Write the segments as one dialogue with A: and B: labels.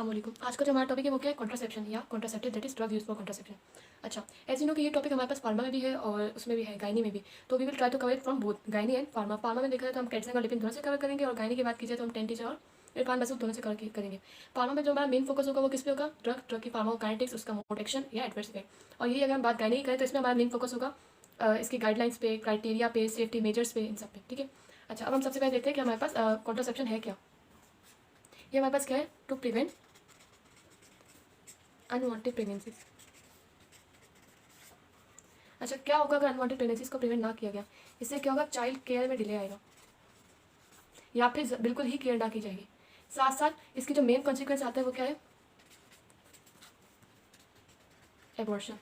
A: अस्सलाम वालेकुम। आज का जो हमारा टॉपिक है वो क्या है, कॉन्ट्रासेप्शन या contraceptive, that is drug use for contraception. अच्छा, ऐसे नो कि ये टॉपिक हमारे पास फार्मा में भी है और उसमें भी है, गायनी में भी। तो we will try to cover it from both gynae and pharma. Pharma में देखा जाए तो हम कैल्शियम और लिपिन दोनों से कवर करेंगे, और गायनी की बात की जाए तो हम टेंटिज और इरफान बसूद दोनों से कवर करेंगे। फार्मा में जो हमारा मेन फोकस होगा वो किस पे होगा, ड्रग की फार्माकोकाइनेटिक्स, उसका मोड एक्शन या एडवर्स इफेक्ट। और यही अगर हम बात गायनी की करें तो इसमें हमारा मेन फोकस होगा इसकी गाइडलाइंस पे, क्राइटेरिया पे, सेफ्टी मेजर्स पे, इन सब पे। ठीक है। अच्छा, अब हम सबसे पहले देखते हैं कि हमारे पास कॉन्ट्रासेप्शन है क्या। ये हमारे पास क्या है, टू प्रिवेंट अनवांटेड प्रेगनेंसीज। अच्छा, क्या होगा अगर अनवांटेड प्रेगनेंसीज को प्रिवेंट ना किया गया? इससे क्या होगा, चाइल्ड केयर में डिले आएगा या फिर बिल्कुल ही केयर ना की जाएगी। साथ साथ इसकी जो मेन कॉन्सिक्वेंस आता है वो क्या है, एबॉर्शन।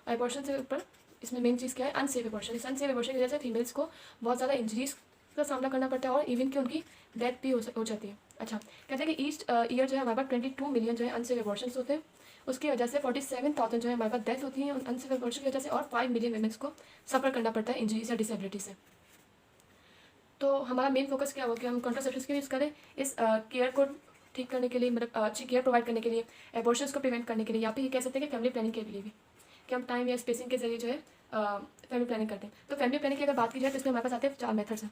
A: एबॉर्शन से ऊपर इसमें मेन चीज़ क्या है, अनसेफ एबॉर्शन। इस अनसेफ एबॉर्शन की वजह से फीमेल्स को बहुत ज़्यादा इंजरीज का सामना करना पड़ता है और इवन कि उनकी डेथ भी हो जाती है। अच्छा, कहते हैं कि ईच ईयर जो है हमारे पास 22 मिलियन जो है अनसेफ एबॉर्शन होते हैं। उसकी वजह से 47,000 जो है हमारे पास डेथ होती है अनसेफ एबॉर्शन की वजह से, और 5 मिलियन वुमेन्स को सफ़र करना पड़ता है इंजरीज या डिसेबिलिटी से। तो हमारा मेन फोकस क्या होगा कि हम कॉन्ट्रासेप्टिव्स का यूज़ करें इस केयर को ठीक करने के लिए, मतलब अच्छी केयर प्रोवाइड करने के लिए, एबॉर्शंस को प्रिवेंट करने के लिए, या फिर ये कह सकते हैं कि फैमिली प्लानिंग के लिए भी, कि हम टाइम या स्पेसिंग के जरिए जो है फैमिली प्लानिंग करते हैं। तो फैमिली प्लानिंग की अगर बात की जाए तो इसमें हमारे पास आते हैं 4 मेथड्स हैं।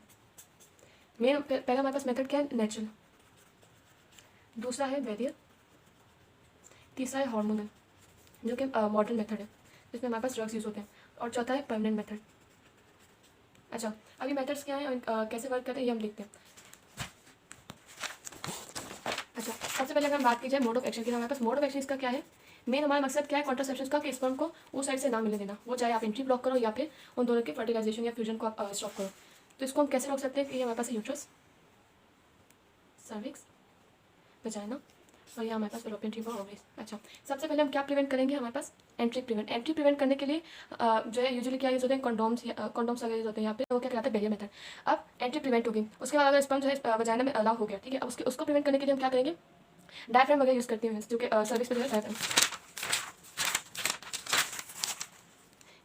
A: मेन पहला हमारे पास मेथड क्या है, नेचुरल। दूसरा है बैरियर। तीसरा है हार्मोनल, जो कि मॉडर्न मेथड है जिसमें हमारे पास ड्रग्स यूज़ होते हैं। और चौथा है परमानेंट मेथड। अच्छा, अभी मेथड्स क्या हैं और कैसे वर्क करते हैं ये हम देखते हैं। अच्छा, सबसे पहले अगर हम बात की जाए मोड ऑफ एक्शन की, हमारे पास मोड ऑफ एक्शन इसका क्या है, मेन हमारा मकसद क्या है कॉन्ट्रासेप्शन का, कि स्पर्म को उस साइड से ना मिलने देना, वो चाहे आप एंट्री ब्लॉक करो या फिर उन दोनों के फर्टिलाइजेशन या फ्यूजन को आप स्टॉप करो। तो इसको हम कैसे रोक सकते हैं कि ये हमारे पास है यूट्रस, सर्विक्स, वजाइना, और ये हमारे पास फैलोपियन ट्यूब और ओवरीज। अच्छा, सबसे पहले हम क्या प्रिवेंट करेंगे, हमारे पास एंट्री प्रिवेंट। एंट्री प्रिवेंट करने के लिए जो है यूजुअली क्या यूज़ होते हैं, कॉन्डोम्स वगैरह यूज़ होते हैं। यहाँ पे वो क्या कहलाता है, बैरियर मेथड। अब एंट्री प्रिवेंट होगी, उसके बाद अगर स्पर्म जो है वजाइना में अलाउ हो गया, ठीक है, अब उसको प्रिवेंट करने के लिए हम क्या करेंगे, डायफ्राम वगैरह यूज़ करती हैं, जो कि सर्विस पे जो है डायफ्राम,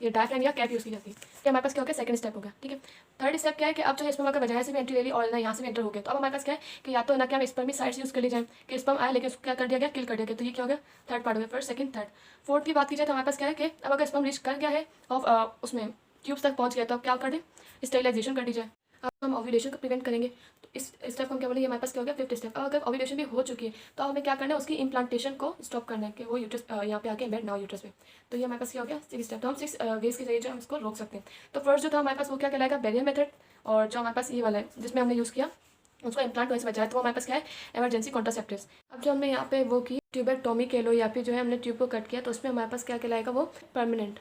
A: ये डायफ्राम या कैप यूज़ की जाती है। तो हमारे पास क्या हो गया, सेकंड स्टेप हो गया। ठीक है। थर्ड स्टेप क्या है कि अब जो है स्पर्म अगर वजाइना से भी एंट्री ले ली और ना यहाँ से भी एंटर हो गया, तो अब हमारे पास क्या है कि या तो ना क्या हम स्पर्म साइड यूज़ कर ली जाए कि स्पर्म आया लेकिन उसको क्या कर दिया गया, किल कर दिया गया। तो ये क्या हो गया, थर्ड पार्ट हो गया, फर्स्ट सेकंड थर्ड। फोर्थ की बात की जाए तो हमारे पास क्या है कि अब अगर स्पर्म रीच कर गया है और उसमें ट्यूब्स तक पहुँच गया, तो अब क्या कर दें, स्टेरिलाइजेशन कर दी जाए। अब हम ओव्यूलेशन को प्रिवेंट करेंगे, तो इस स्टेप को हम क्या बोलेंगे, हमारे पास क्या हो गया, फिफ्थ स्टेप। अब अगर ओव्यूलेशन भी हो चुकी है तो हमें क्या करना है, उसकी इम्प्लांटेशन को स्टॉप करना है कि वो यूट्रस यहाँ पे आके एम्बेड ना यूट्रस पे। तो ये हमारे पास क्या हो गया, 6 स्टेप। तो हम 6 वेज के जरिए जो हम इसको रोक सकते हैं। तो फर्स्ट जो था हमारे पास वो क्या कहलाएगा, बैरियर मेथड, और जो हमारे पास ये वाला है जिसमें हमने यूज़ किया उसको इम्प्लांट होने से बचाया, तो वो हमारे पास क्या है, इमरजेंसी कॉन्ट्रासेप्टिव्स। अब जो हमने यहाँ पे वो की ट्यूबेक्टोमी कह लो या फिर जो है हमने ट्यूब को कट किया, तो उसमें हमारे पास क्या कहलाएगा, वो परमानेंट।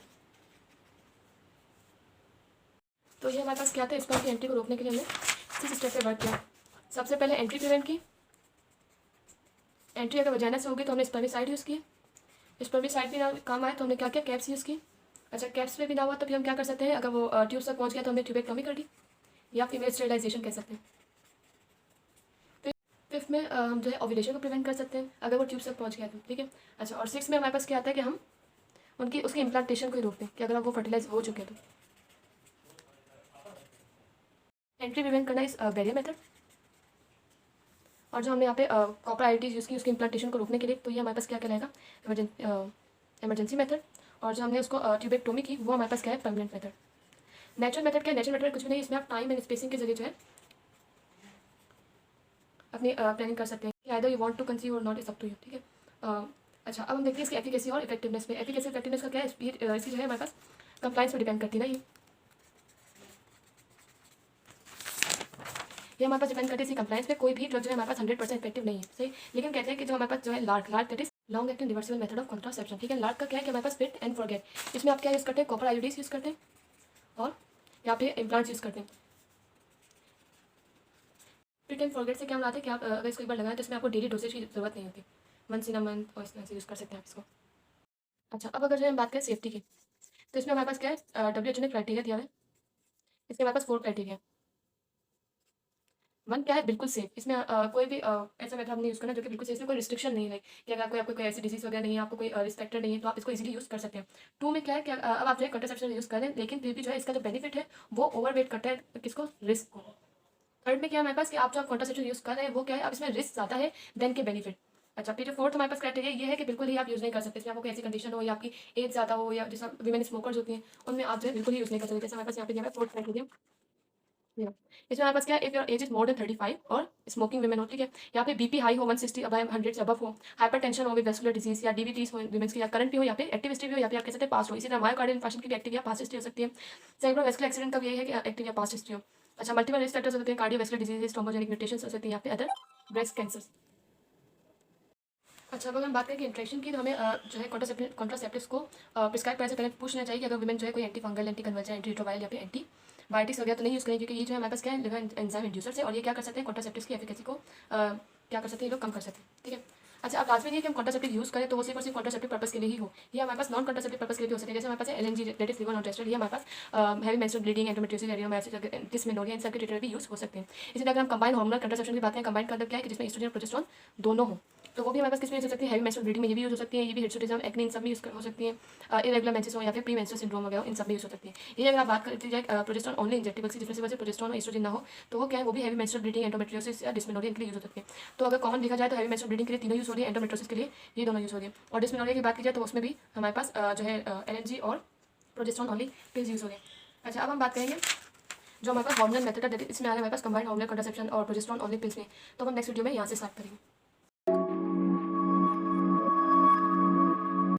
A: तो ये हमारे पास क्या था, स्पर्म की एंट्री को रोकने के लिए हमने 6 स्टेप पे वर्क किया। सबसे पहले एंट्री प्रिवेंट की। एंट्री अगर वजाइना से होगी तो हमने स्पर्मिसाइड यूज़ किए। स्पर्मिसाइड भी ना काम आए तो हमने क्या किया, कैप्स यूज़ की। अच्छा, कैप्स में भी ना हुआ तो फिर हम क्या कर सकते हैं, अगर वो ट्यूब्स तक पहुँच गया तो हमने ट्यूबेक्टोमी कर दी, या फीमेल स्टेरिलाइजेशन कह सकते हैं। फिफ्थ में हम जो है ओव्यूलेशन को प्रिवेंट कर सकते हैं अगर वो ट्यूब्स तक पहुँच गया तो। ठीक है। अच्छा, और सिक्स में हमारे पास क्या आता है कि हम उसकी इम्प्लांटेशन को ही रोकते हैं कि अगर वो फर्टिलाइज हो चुके हैं तो। एंट्री प्रिवेंट करना इस बैरियर मेथड, और जो हमने यहाँ पे कॉपर आईटीज यूज़ की उसकी इम्प्लांटेशन को रोकने के लिए, तो ये हमारे पास क्या कहलाएगा, इमरजेंसी मेथड। और जो हमने उसको ट्यूबेक्टोमी की वो हमारे पास क्या है, परमानेंट मेथड। नेचुरल मेथड क्या है, नेचुरल मेथड कुछ भी नहीं, इसमें आप टाइम एंड स्पेसिंग के जरिए जो है अपनी प्लानिंग कर सकते हैं कि either you want to conceive or not, is up to you. ठीक है। अच्छा, अब हम देखते हैं इसकी एफिकेसी और इफेक्टिवनेस पे। एफिकेसी इफेक्टिवनेस का क्या है, स्पीड इसकी जो है हमारे पास कंप्लाइंस पर डिपेंड करती है ना, ये हमारे पास डिपेंड करती है इसी कंप्लाइंस पे। कोई भी ड्रग जो है हमारे पास 100% इफेक्टिव नहीं है, सही। लेकिन कहते हैं कि जो हमारे पास जो है lark that is long acting reversible method of contraception. ठीक है। लार्क का क्या है कि हमारे पास फिट एंड फॉरगेट, इसमें आप क्या यूज़ करते हैं, कॉपर आयोडीज यूज़ करते हैं और या फिर इम्प्लांट्स यूज़ करते हैं। फिट एंड फॉरगेट से क्या बनाते हैं कि आप अगर इसको एक बार लगाएं तो इसमें आपको डेली डोसेज की जरूरत नहीं होती, वंस इन अ मंथ और इस तरह से यूज़ कर सकते हैं आप इसको। अच्छा, अब अगर जो हम बात करें सेफ्टी की, तो इसमें हमारे पास क्या है, WHO ने क्राइटेरिया दिया है। इसके हमारे पास 4 क्राइटेरिया। वन क्या है, बिल्कुल सेफ। इसमें कोई भी ऐसा मेथड नहीं यूज़ करना जो कि बिल्कुल सेफ, इसमें कोई रिस्ट्रिक्शन नहीं है कि अगर आपको कोई ऐसी डिजीज़ वगैरह नहीं है, आपको कोई रिस्ट्रिक्टेड नहीं है, तो आप इसको इजीली यूज़ कर सकते हैं। 2 में क्या है कि अब आप जो है कॉन्ट्रासेप्शन यूज़ करें, लेकिन फिर भी जो है इसका जो बेनिफिट है वो ओवरवेट करता है किसको, रिस्क को। थर्ड में क्या है हमारे पास कि आप जो कॉन्ट्रासेप्शन यूज़ कर रहे हैं वो क्या है, अब इसमें रिस्क ज़्यादा है देन के बेनिफिट। अच्छा, फिर जो फोर्थ हमारे पास क्राइटेरिया ये है कि बिल्कुल ही आप यूज़ नहीं कर सकते। इसमें आपको कोई ऐसी कंडीशन हो या आपकी एज ज़्यादा हो या जैसा वीमेन स्मोकर्स होती हैं, उनमें आप जो है बिल्कुल ही यूज़ नहीं कर सकते। जैसे हमारे पास यहाँ पे दिया हुआ है फोर्थ क्राइटेरिया। या इसमें हमारे पास क्या है, if your age is more than 35 और स्मोकिंग वुमेन हो, ठीक है। यहाँ पे बीपी हाई हो 160 अब 100 से अबव हो, हाइपरटेंशन हो, वेस्कुलर डिजीज या डीबीटीज हो वुमेन्स की, या करंट भी हो, या पे एक्टिव हिस्ट्री भी हो, या फिर आप कह सकते हैं पास्ट हो। इसी तरह मायोकार्डियल इन्फार्क्शन की भी एक्टिव या पास्ट हिस्ट्री हो सकती है। सेरेब्रोवास्कुलर एक्सीडेंट का भी यही है कि एक्टिव या पास्ट हिस्ट्री हो। अच्छा, मल्टीपल रिस्क फैक्टर्स हो सकते हैं, कार्डियोवास्कुलर डिजीजेस, ट्रोमोजेनिक म्यूटेशंस हो सकती हैं, या फिर अदर ब्रेस्ट कैंसर। अच्छा, अगर हम बात करें कि इंट्रैक्शन की, तो हमें जो है कॉन्ट्रासेप्टिव्स को प्रिस्क्राइब करने से पहले पूछना चाहिए कि अगर वुमेन जो है कोई anti fungal, anti conversion, anti retroviral या फिर एंटी बायोटिक्स वगैरह तो नहीं यूज़ करें, क्योंकि ये जो है हमारे पास क्या है, लिवर एंजाइम इंड्यूसर्स है और ये क्या कर सकते हैं, कॉन्ट्रासेप्टिव्स की एफिकेसी को क्या कर सकते हैं, ये लोग कम कर सकते हैं, ठीक है। अच्छा, अब लास्ट में ये कि हम कॉन्ट्रासेप्टिव यूज़ करें तो वो सिर्फ और सिर्फ कॉन्ट्रासेप्टिव पर्पस के लिए ही हो। ये हमारे पास नॉन कॉन्ट्रासेप्टिव पर्पस के लिए भी हो सकते हैं। जैसे हमारे पास LNG, that is liver non tested, ये हमारे पास heavy menstrual bleeding, endometriosis, adenomyosis, dysmenorrhea, इन सब के ट्रीटमेंट भी यूज़ हो सकते हैं। इसी तरह अगर हम कंबाइन हार्मोनल कंट्रासेप्शन की बात करें, कंबाइन का मतलब क्या है कि जिसमें एस्ट्रोजन और प्रोजेस्टेरोन दोनों हो, तो वो भी हमारे पास किस में यूज हो सकती है, हैवी मेंस्ट्रुअल ब्लीडिंग में ये भी यूज हो सकती है, ये भी हिर्सुटिज्म, एक्ने, इन सब में यूज हो सकती है, इरेगुलर मेंसेस हो या फिर प्री मेंस्ट्रुअल सिंड्रोम वगैरह, इन सब में यूज हो सकती है। ये अगर आप बात करते जाए प्रोजेस्टेरोन ओनली इंजेक्टेबल्स की, जिसमें से प्रोजेस्टेरोन और एस्ट्रोजन ना हो, तो वो क्या है, वो भी हैवी मेंस्ट्रुअल ब्लीडिंग, एंडोमेट्रियोसिस या डिस्मेनोरिया के लिए यूज हो सकती है। तो अगर कॉमन देखा जाए तो हैवी मेंस्ट्रुअल ब्लीडिंग के लिए तीनों यूज हो रही है, एंडोमेट्रियोसिस के लिए ये दोनों यूज हो रही है, और डिस्मेनोरिया की बात की जाए तो उसमें भी हमारे पास जो है एलएनजी और प्रोजेस्टेरोन ओनली पिल्स यूज हो रही है। अच्छा, अब हम बात करेंगे जो हमारे पास हार्मोनल मेथड है, इसमें आ रहा है हमारे पास कंबाइंड हार्मोनल कंट्रासेप्शन और प्रोजेस्टेरोन ओनली पिल्स में, तो हम नेक्स्ट वीडियो में यहाँ से स्टार्ट करेंगे।